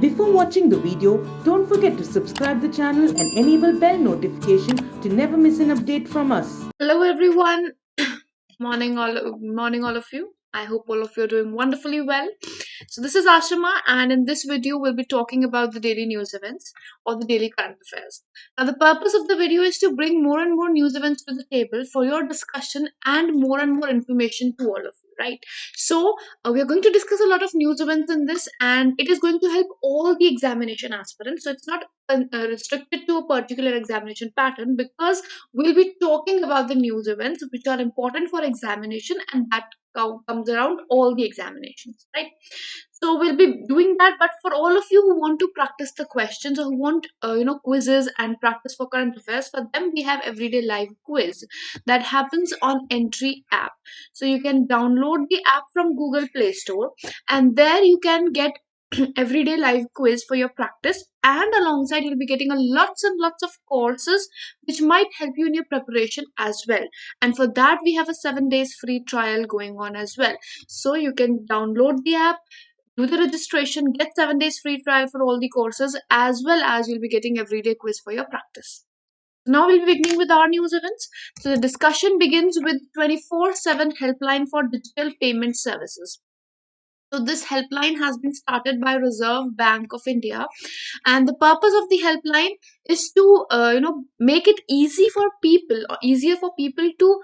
Before watching the video, don't forget to subscribe the channel and enable bell notification to never miss an update from us. Hello everyone. Morning all of you. I hope all of you are doing wonderfully well. So this is Ashima, and in this video we'll be talking about the daily news events or the daily current affairs. Now the purpose of the video is to bring more and more news events to the table for your discussion and more information to all of you, right? So we are going to discuss a lot of news events in this, and it is going to help all the examination aspirants. So it's not restricted to a particular examination pattern, because we'll be talking about the news events which are important for examination, and that comes around all the examinations, right? So we'll be doing that. But for all of you who want to practice the questions, or who want quizzes and practice for current affairs, for them we have everyday live quiz that happens on Entry app. So you can download the app from Google Play Store, and there you can get everyday live quiz for your practice, and alongside you'll be getting a lots and lots of courses which might help you in your preparation as well. And for that we have a 7 days free trial going on as well. So you can download the app, do the registration, get 7 days free trial for all the courses, as well as you'll be getting everyday quiz for your practice. Now we'll be beginning with our news events. So the discussion begins with 24/7 helpline for digital payment services. So this helpline has been started by Reserve Bank of India, and the purpose of the helpline is to make it easy for people, or easier for people to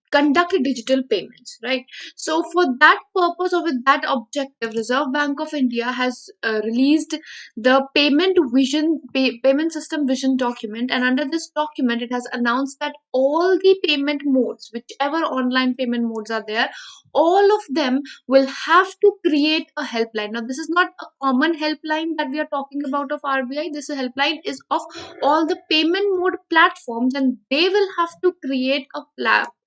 conduct digital payments, right? So for that purpose, or with that objective, Reserve Bank of India has released the payment system vision document, and under this document it has announced that all the payment modes, whichever online payment modes are there, all of them will have to create a helpline. Now this is not a common helpline that we are talking about of RBI. This helpline is of all the payment mode platforms, and they will have to create a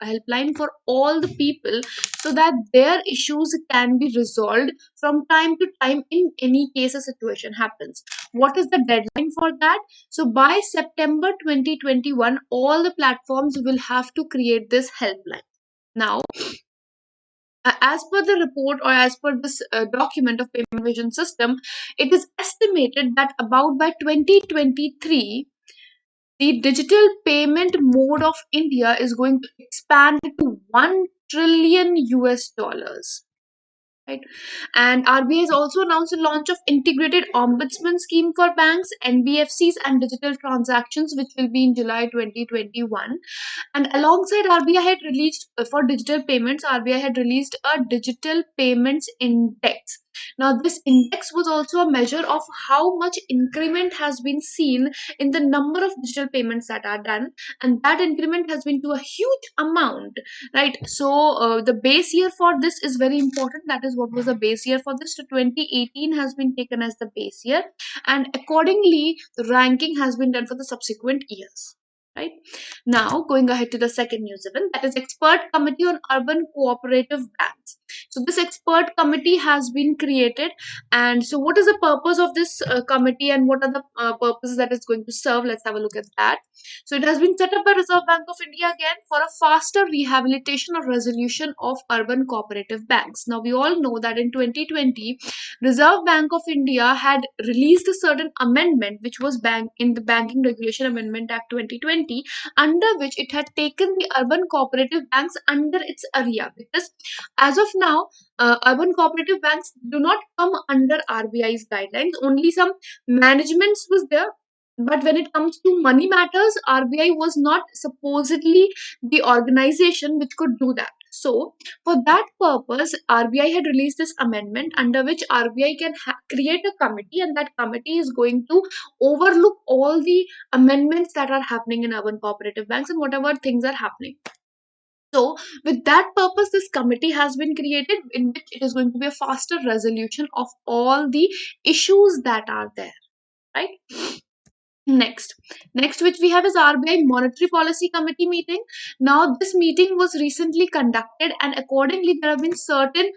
helpline for all the people, so that their issues can be resolved from time to time in any case a situation happens. What is the deadline for that? So by September 2021, all the platforms will have to create this helpline. Now, as per the report, or as per this document of payment vision system, it is estimated that about by 2023 the digital payment mode of India is going to expand to 1 trillion US dollars. Right. And RBI has also announced the launch of integrated ombudsman scheme for banks, NBFCs, and digital transactions, which will be in July 2021. And alongside, RBI had released for digital payments, RBI had released a digital payments index. Now, this index was also a measure of how much increment has been seen in the number of digital payments that are done, and that increment has been to a huge amount, right? So the base year for this is very important. That is, what was the base year for this? So 2018 has been taken as the base year, and accordingly the ranking has been done for the subsequent years, right? Now going ahead to the second news event, that is expert committee on urban cooperative banks. So this expert committee has been created, and so what is the purpose of this committee, and what are the purposes that it's going to serve? Let's have a look at that. So it has been set up by Reserve Bank of India again for a faster rehabilitation or resolution of urban cooperative banks. Now we all know that in 2020, Reserve Bank of India had released a certain amendment, which was in the Banking Regulation Amendment Act 2020, under which it had taken the urban cooperative banks under its area. Because as of now, urban cooperative banks do not come under RBI's guidelines. Only some managements was there, but when it comes to money matters, RBI was not supposedly the organization which could do that. So, for that purpose, RBI had released this amendment under which RBI can create a committee, and that committee is going to overlook all the amendments that are happening in urban cooperative banks and whatever things are happening. So, with that purpose, this committee has been created, in which it is going to be a faster resolution of all the issues that are there, right? Next which we have is RBI Monetary Policy Committee meeting. Now this meeting was recently conducted, and accordingly there have been certain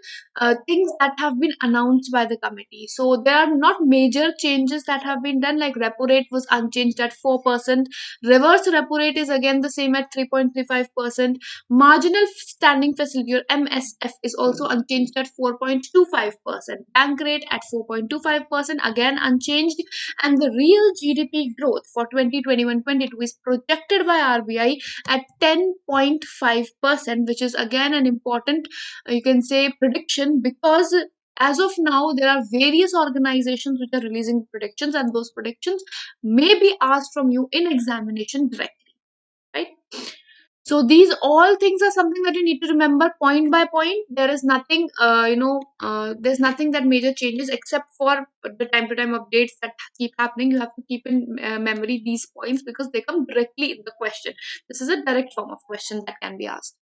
things that have been announced by the committee. So there are not major changes that have been done, like repo rate was unchanged at 4%, reverse repo rate is again the same at 3.35%, marginal standing facility or MSF is also unchanged at 4.25%, bank rate at 4.25% again unchanged, and the real GDP growth for 2021-22 is projected by RBI at 10.5%, which is again an important, you can say, prediction, because as of now there are various organizations which are releasing predictions, and those predictions may be asked from you in examination directly, right? So these all things are something that you need to remember point by point. There is nothing, there's nothing that major changes except for the time to time updates that keep happening. You have to keep in memory these points because they come directly in the question. This is a direct form of question that can be asked.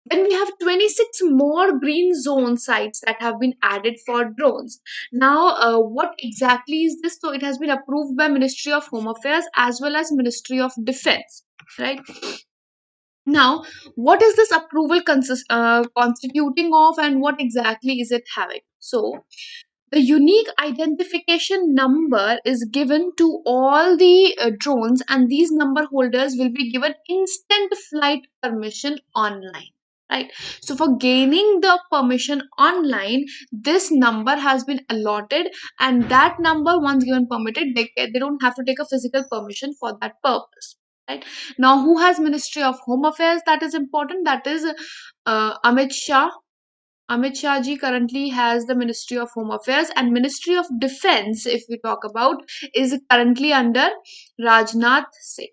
Then we have 26 more green zone sites that have been added for drones. Now, what exactly is this? So it has been approved by Ministry of Home Affairs as well as Ministry of Defense, right? Now, what is this approval constituting of, and what exactly is it having? So, the unique identification number is given to all the drones, and these number holders will be given instant flight permission online. Right. So, for gaining the permission online, this number has been allotted, and that number, once given permitted, they don't have to take a physical permission for that purpose. Right. Now, who has Ministry of Home Affairs? That is important. That is Amit Shah. Amit Shah ji currently has the Ministry of Home Affairs, and Ministry of Defense, if we talk about, is currently under Rajnath Singh.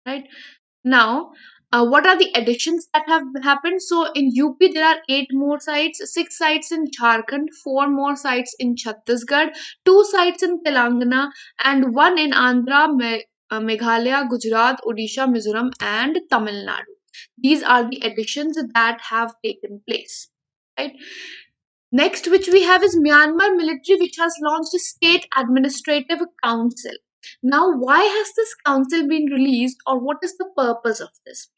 Right. Now, what are the additions that have happened? So in UP there are 8 more sites, 6 sites in Jharkhand, 4 more sites in Chhattisgarh, 2 sites in Telangana, and 1 in Andhra, Meghalaya, Gujarat, Odisha, Mizoram, and Tamil Nadu. These are the additions that have taken place. Right. Next, which we have is Myanmar military, which has launched a state administrative council. Now, why has this council been released, or what is the purpose of this?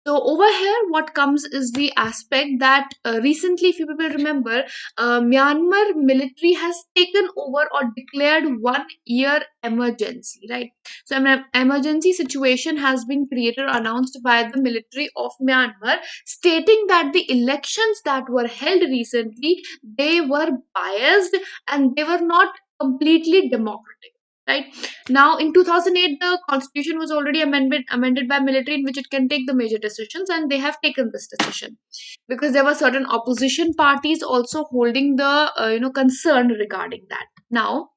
So over here, what comes is the aspect that recently, if you people remember, Myanmar military has taken over or declared 1 year emergency, right? So an emergency situation has been created or announced by the military of Myanmar, stating that the elections that were held recently, they were biased and they were not completely democratic. Right now, in 2008, the constitution was already amended by military, in which it can take the major decisions, and they have taken this decision because there were certain opposition parties also holding the concern regarding that. Now,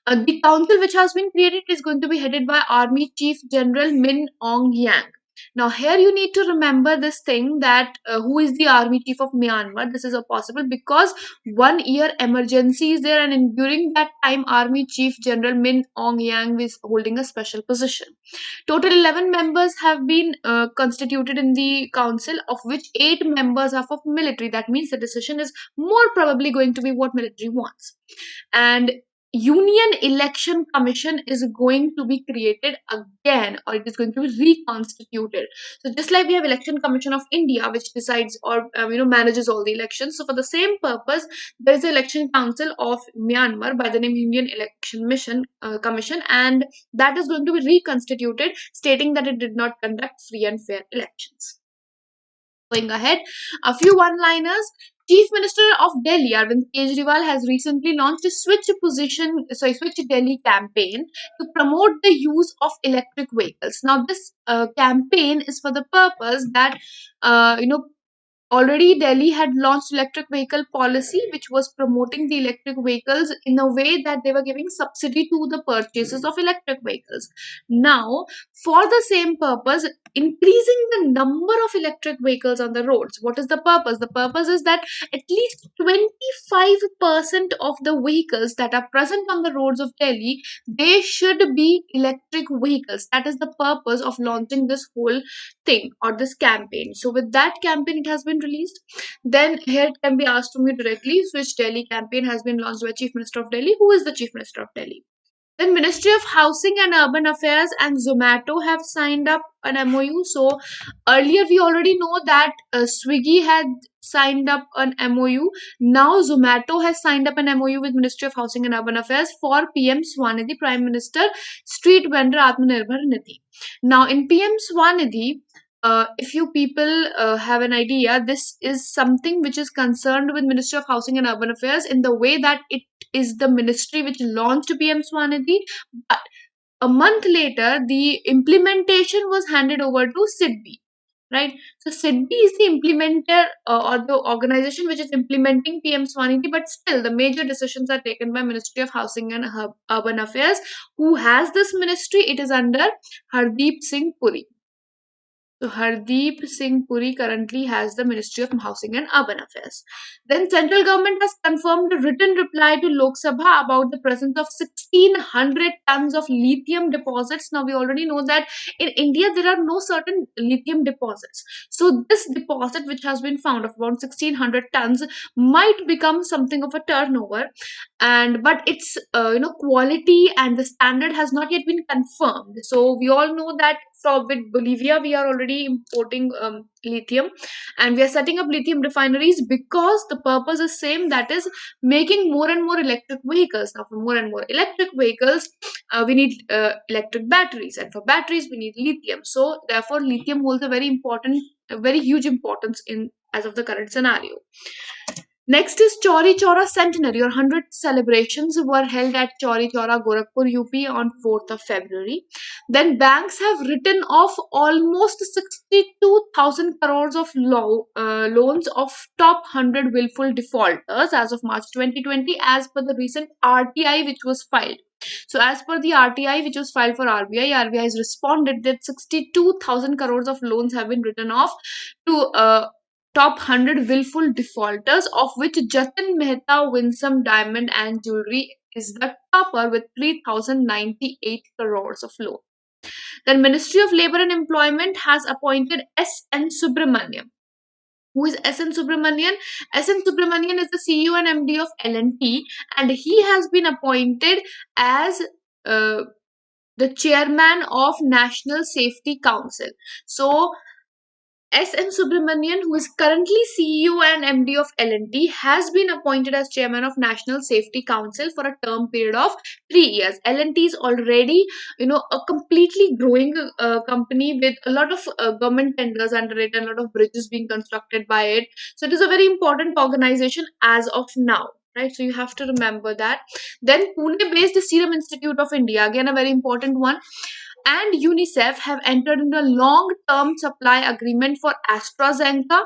the council which has been created is going to be headed by Army Chief General Min Aung Yang. Now, here you need to remember this thing that who is the Army Chief of Myanmar. This is a possible because 1 year emergency is there, and during that time, Army Chief General Min Aung Yang is holding a special position. Total 11 members have been constituted in the council, of which 8 members are of military. That means the decision is more probably going to be what military wants. And Union Election Commission is going to be created again, or it is going to be reconstituted. So just like we have Election Commission of India, which decides or manages all the elections. So for the same purpose, there is an Election Council of Myanmar by the name Union Election Commission, and that is going to be reconstituted, stating that it did not conduct free and fair elections. Going ahead, a few one-liners. Chief Minister of Delhi, Arvind Kejriwal, has recently launched a Switch Delhi campaign to promote the use of electric vehicles. Now, this campaign is for the purpose that, already Delhi had launched electric vehicle policy, which was promoting the electric vehicles in a way that they were giving subsidy to the purchases of electric vehicles. Now, for the same purpose, increasing the number of electric vehicles on the roads. What is the purpose? The purpose is that at least 25% of the vehicles that are present on the roads of Delhi, they should be electric vehicles. That is the purpose of launching this whole thing or this campaign. So with that campaign, it has been released. Then here it can be asked from you directly, Switch Delhi campaign has been launched by Chief Minister of Delhi. Who is the Chief Minister of Delhi? Then Ministry of Housing and Urban Affairs and Zomato have signed up an MOU. So earlier we already know that Swiggy had signed up an MOU. Now Zomato has signed up an MOU with Ministry of Housing and Urban Affairs for PM Swanidhi, Prime Minister Street Vendor Atmanirbhar Nidhi. Now in PM Swanidhi, if you people have an idea, this is something which is concerned with Ministry of Housing and Urban Affairs in the way that it is the ministry which launched PM Swanidhi, but a month later the implementation was handed over to SIDBI, right? So SIDBI is the implementer or the organization which is implementing PM Swanidhi, but still the major decisions are taken by Ministry of Housing and Urban Affairs. Who has this ministry? It is under Hardeep Singh Puri. So Hardeep Singh Puri currently has the Ministry of Housing and Urban Affairs. Then central government has confirmed a written reply to Lok Sabha about the presence of 1600 tons of lithium deposits. Now we already know that in India there are no certain lithium deposits. So this deposit which has been found of about 1600 tons might become something of a turnover, and but its quality and the standard has not yet been confirmed. So we all know that from with Bolivia we are already importing lithium, and we are setting up lithium refineries because the purpose is same, that is making more and more electric vehicles. Now for more and more electric vehicles we need electric batteries, and for batteries we need lithium. So therefore lithium holds a very huge importance in as of the current scenario. Next is Chauri Chaura Centenary or 100th celebrations were held at Chauri Chaura, Gorakhpur, UP on 4th of February. Then banks have written off almost 62,000 crores of loans of top 100 willful defaulters as of March 2020 as per the recent RTI which was filed. So as per the RTI which was filed for RBI has responded that 62,000 crores of loans have been written off to top 100 willful defaulters, of which Jatin Mehta Winsome Diamond and Jewelry is the topper with 3,098 crores of loan. Then Ministry of Labour and Employment has appointed S.N. Subramanian. Who is S.N. Subramanian? S.N. Subramanian is the CEO and MD of L&T, and he has been appointed as the chairman of National Safety Council. So S.N. Subramanian, who is currently CEO and MD of L&T, has been appointed as chairman of National Safety Council for a term period of 3 years. L&T is already, a completely growing company with a lot of government tenders under it and a lot of bridges being constructed by it. So it is a very important organization as of now. Right, so you have to remember that. Then Pune-based Serum Institute of India, again a very important one, and UNICEF have entered into a long-term supply agreement for AstraZeneca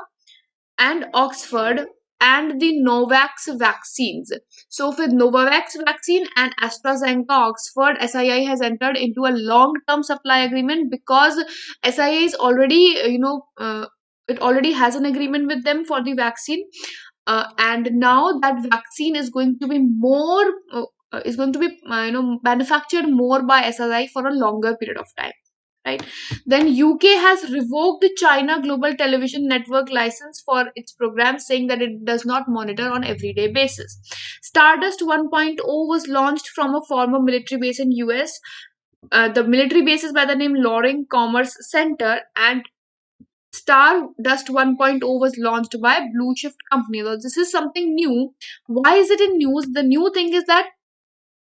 and Oxford and the Novavax vaccines. So with Novavax vaccine and AstraZeneca Oxford, SII has entered into a long-term supply agreement because SII is already, it already has an agreement with them for the vaccine. And now that vaccine is going to be manufactured more by SSI for a longer period of time, right? Then UK has revoked the China Global Television Network license for its program, saying that it does not monitor on everyday basis. Stardust 1.0 was launched from a former military base in US. The military base is by the name Loring Commerce Center, and Stardust 1.0 was launched by Blue Shift Company. So this is something new. Why is it in news? The new thing is that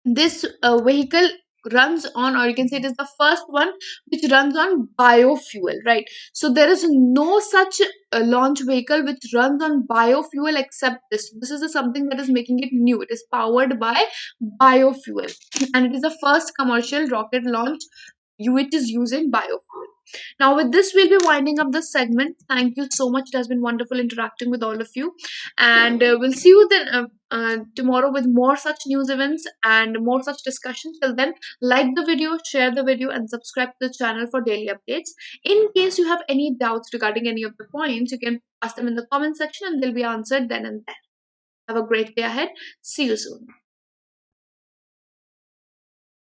this vehicle runs on, or you can say it is the first one which runs on biofuel, right? So there is no such launch vehicle which runs on biofuel except this. This is something that is making it new. It is powered by biofuel and it is the first commercial rocket launch which is using biofuel. Now with this we'll be winding up this segment. Thank you so much. It has been wonderful interacting with all of you, and we'll see you then tomorrow with more such news events and more such discussions. Till then, like the video, share the video, and subscribe to the channel for daily updates. In case you have any doubts regarding any of the points, you can ask them in the comment section and they'll be answered then and there. Have a great day ahead. See you soon.